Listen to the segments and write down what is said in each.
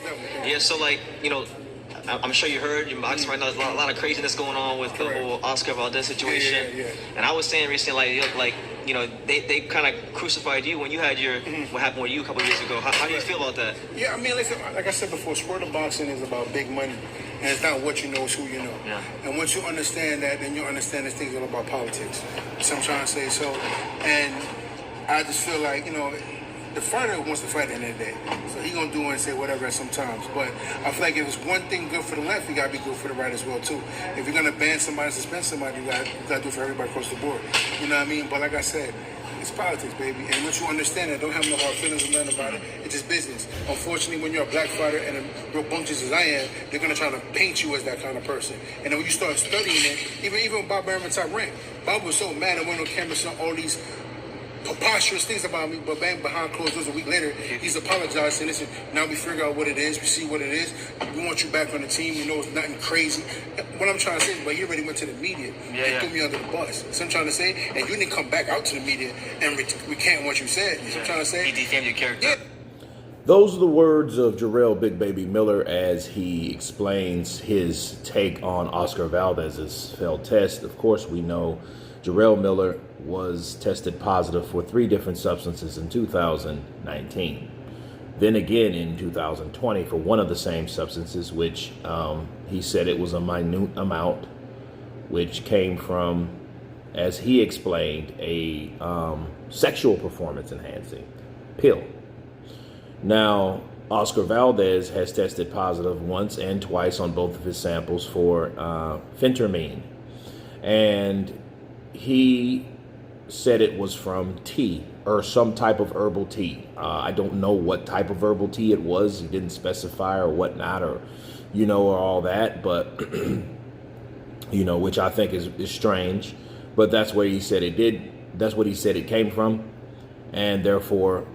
most definitely. Yeah, so like, I'm sure you heard in boxing right now, there's a lot of craziness going on with the whole Oscar Valdez situation. Yeah. And I was saying recently, they kind of crucified you when you had your what happened with you a couple of years ago. How do you feel about that? Yeah, I mean, listen, like I said before, sport of boxing is about big money, and it's not what you know, it's who you know. Yeah. And once you understand that, then you understand this thing's all about politics. So I'm trying to say so, and I just feel like, the fighter wants to fight at the end of the day. So he gonna do and say whatever sometimes. But I feel like if it's one thing good for the left, you gotta be good for the right as well too. If you're gonna ban somebody, suspend somebody, you gotta do it for everybody across the board. You know what I mean? But like I said, it's politics, baby. And once you understand it, don't have no hard feelings or nothing about it. It's just business. Unfortunately, when you're a black fighter and a real bunches as I am, they're gonna try to paint you as that kind of person. And then when you start studying it, even Bob Behrman top rank, Bob was so mad and went on camera saying all these preposterous things about me, but bang, behind closed doors a week later, he's apologized and listen, now we figure out what it is, we see what it is, we want you back on the team, it's nothing crazy. What I'm trying to say is, but he already went to the media and threw me under the bus. So I'm trying to say, and you didn't come back out to the media and recant what you said. So I'm trying to say, he defamed your character. Yeah. Those are the words of Jarrell Big Baby Miller as he explains his take on Oscar Valdez's failed test. Of course, we know Jarrell Miller was tested positive for 3 different substances in 2019. Then again in 2020 for one of the same substances, which he said it was a minute amount, which came from, as he explained, a sexual performance enhancing pill. Now, Oscar Valdez has tested positive once and twice on both of his samples for phentermine. And he said it was from tea or some type of herbal tea. I don't know what type of herbal tea it was. He didn't specify or whatnot or all that. But, which I think is strange. But that's what he said it did. That's what he said it came from. And therefore,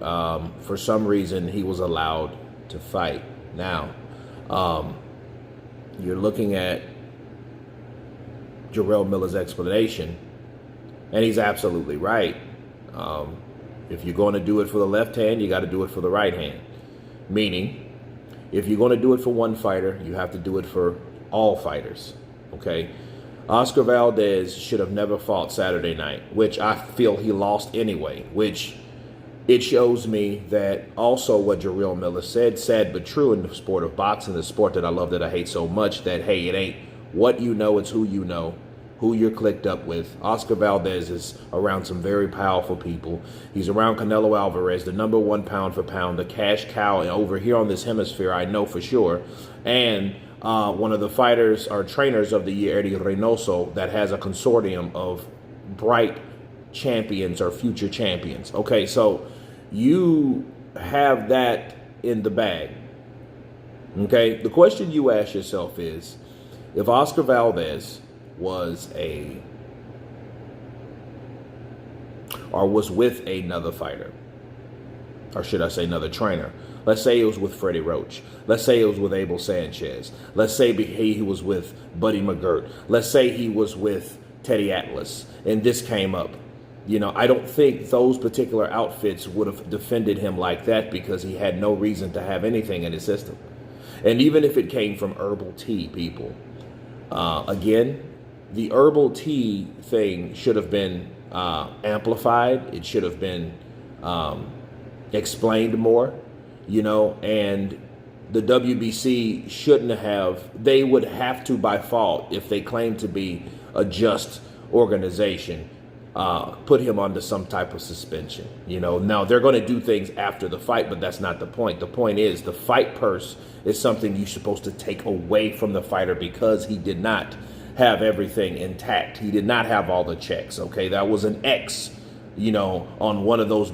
for some reason, he was allowed to fight. Now, you're looking at Jarrell Miller's explanation, and he's absolutely right. If you're going to do it for the left hand, you got to do it for the right hand. Meaning, if you're going to do it for one fighter, you have to do it for all fighters. Okay? Oscar Valdez should have never fought Saturday night, which I feel he lost anyway, which it shows me that also what Jarrell Miller said, sad but true in the sport of boxing, the sport that I love, that I hate so much, that, hey, it ain't what you know, it's who you know, who you're clicked up with. Oscar Valdez is around some very powerful people. He's around Canelo Alvarez, the #1 pound for pound, the cash cow over here on this hemisphere, I know for sure. And one of the fighters or trainers of the year, Eddie Reynoso, that has a consortium of bright champions or future champions. Okay, so you have that in the bag. Okay, the question you ask yourself is, if Oscar Valdez was with another fighter, or should I say another trainer, let's say it was with Freddie Roach, let's say it was with Abel Sanchez, let's say he was with Buddy McGirt, let's say he was with Teddy Atlas, and this came up, I don't think those particular outfits would have defended him like that, because he had no reason to have anything in his system. And even if it came from herbal tea, people, again, the herbal tea thing should have been amplified. It should have been explained more, and the WBC shouldn't have, they would have to, by fault, if they claim to be a just organization, put him under some type of suspension. Now they're going to do things after the fight, but that's not the point. The point is the fight purse is something you're supposed to take away from the fighter, because he did not have everything intact. He did not have all the checks. Okay, that was an X, on one of those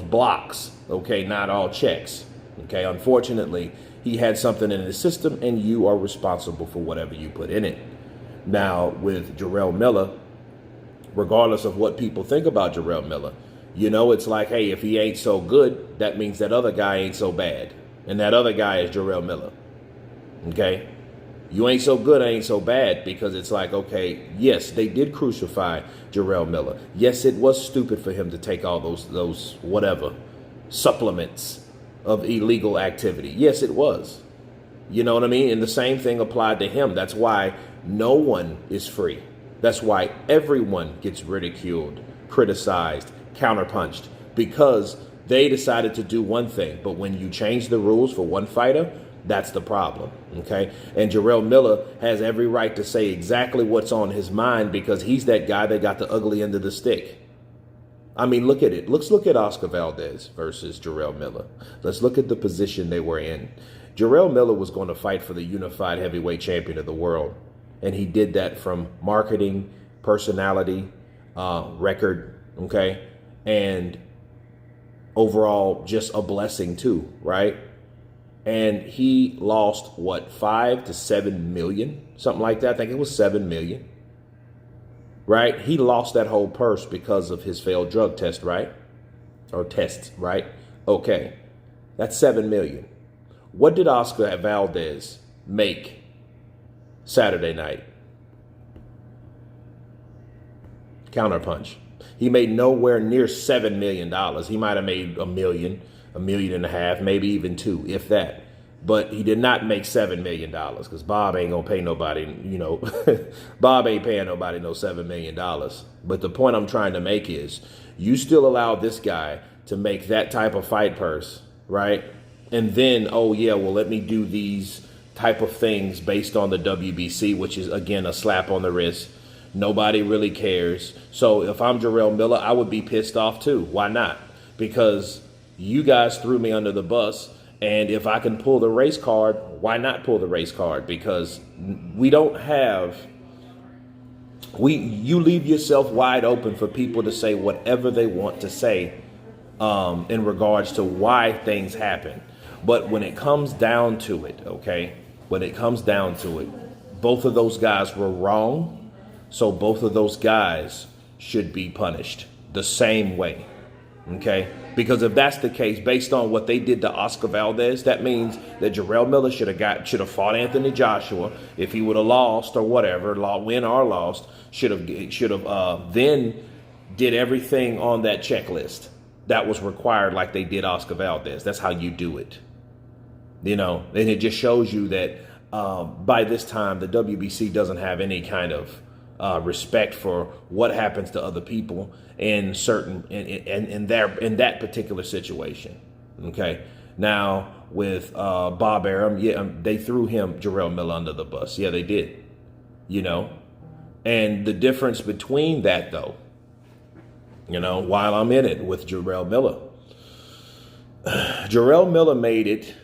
blocks. Okay, not all checks. Okay, unfortunately, he had something in his system, and you are responsible for whatever you put in it. Now, with Jarrell Miller, regardless of what people think about Jarrell Miller, it's like, hey, if he ain't so good, that means that other guy ain't so bad. And that other guy is Jarrell Miller. Okay? You ain't so good, I ain't so bad, because it's like, okay, yes, they did crucify Jarrell Miller. Yes, it was stupid for him to take all those whatever supplements of illegal activity. Yes, it was. You know what I mean? And the same thing applied to him. That's why no one is free. That's why everyone gets ridiculed, criticized, counterpunched, because they decided to do one thing. But when you change the rules for one fighter, that's the problem. Okay. And Jarrell Miller has every right to say exactly what's on his mind, because he's that guy that got the ugly end of the stick. I mean, look at it. Let's look at Oscar Valdez versus Jarrell Miller. Let's look at the position they were in. Jarrell Miller was going to fight for the unified heavyweight champion of the world. And he did that from marketing, personality, record, okay? And overall, just a blessing too, right? And he lost, what, 5 to 7 million? Something like that. I think it was 7 million, right? He lost that whole purse because of his failed drug test, right? Or tests, right? Okay, that's 7 million. What did Oscar Valdez make Saturday night? Counterpunch. He made nowhere near $7 million. He might have made $1 million, $1.5 million, maybe even 2, if that. But he did not make $7 million, because Bob ain't gonna pay nobody, you know, Bob ain't paying nobody no $7 million. But the point I'm trying to make is, you still allow this guy to make that type of fight purse, right? And then, oh yeah, well, let me do these type of things based on the WBC, which is, again, a slap on the wrist. Nobody really cares. So if I'm Jarrell Miller, I would be pissed off too. Why not? Because you guys threw me under the bus. And if I can pull the race card, why not pull the race card? Because we don't have, you leave yourself wide open for people to say whatever they want to say in regards to why things happen. But when it comes down to it, okay, when it comes down to it, both of those guys were wrong. So both of those guys should be punished the same way. Okay, because if that's the case, based on what they did to Oscar Valdez, that means that Jarrell Miller should have fought Anthony Joshua. If he would have lost or whatever, win or lost, should have then did everything on that checklist that was required, like they did Oscar Valdez. That's how you do it, you know. And it just shows you that by this time the WBC doesn't have any kind of respect for what happens to other people in certain in that particular situation. Okay, now with Bob Arum, yeah, they threw Jarrell Miller under the bus. Yeah, they did. You know, and the difference between that, though, you know, while I'm in it with Jarrell Miller made it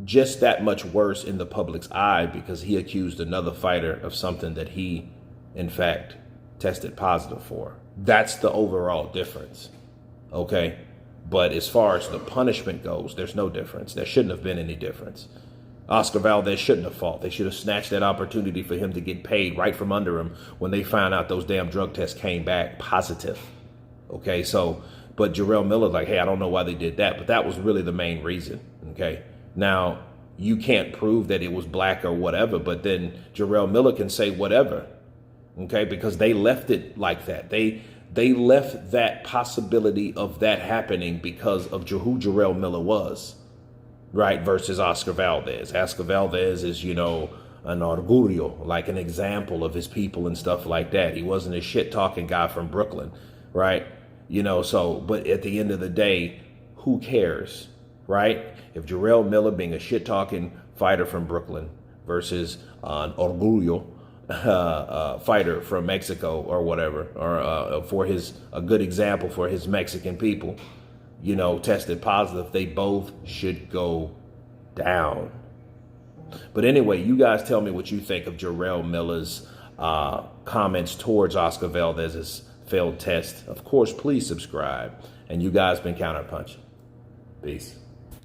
just that much worse in the public's eye, because he accused another fighter of something that he, in fact, tested positive for. That's the overall difference. Okay. But as far as the punishment goes, there's no difference. There shouldn't have been any difference. Oscar Valdez shouldn't have fought. They should have snatched that opportunity for him to get paid right from under him when they found out those damn drug tests came back positive. Okay. So, but Jarrell Miller, like, hey, I don't know why they did that, but that was really the main reason. Okay. Now, you can't prove that it was black or whatever, but then Jarrell Miller can say whatever. Okay, because they left it like that. They left that possibility of that happening because of who Jarrell Miller was, right? Versus Oscar Valdez. Oscar Valdez is, you know, an orgullo, like an example of his people and stuff like that. He wasn't a shit talking guy from Brooklyn, right? You know, so, but at the end of the day, who cares, right? If Jarrell Miller, being a shit talking fighter from Brooklyn versus an orgullo fighter from Mexico or whatever, or for a good example for his Mexican people, you know, tested positive, they both should go down. But anyway, you guys tell me what you think of Jarrell Miller's comments towards Oscar Valdez's failed test. Of course, please subscribe. And you guys been Counterpunching. Peace.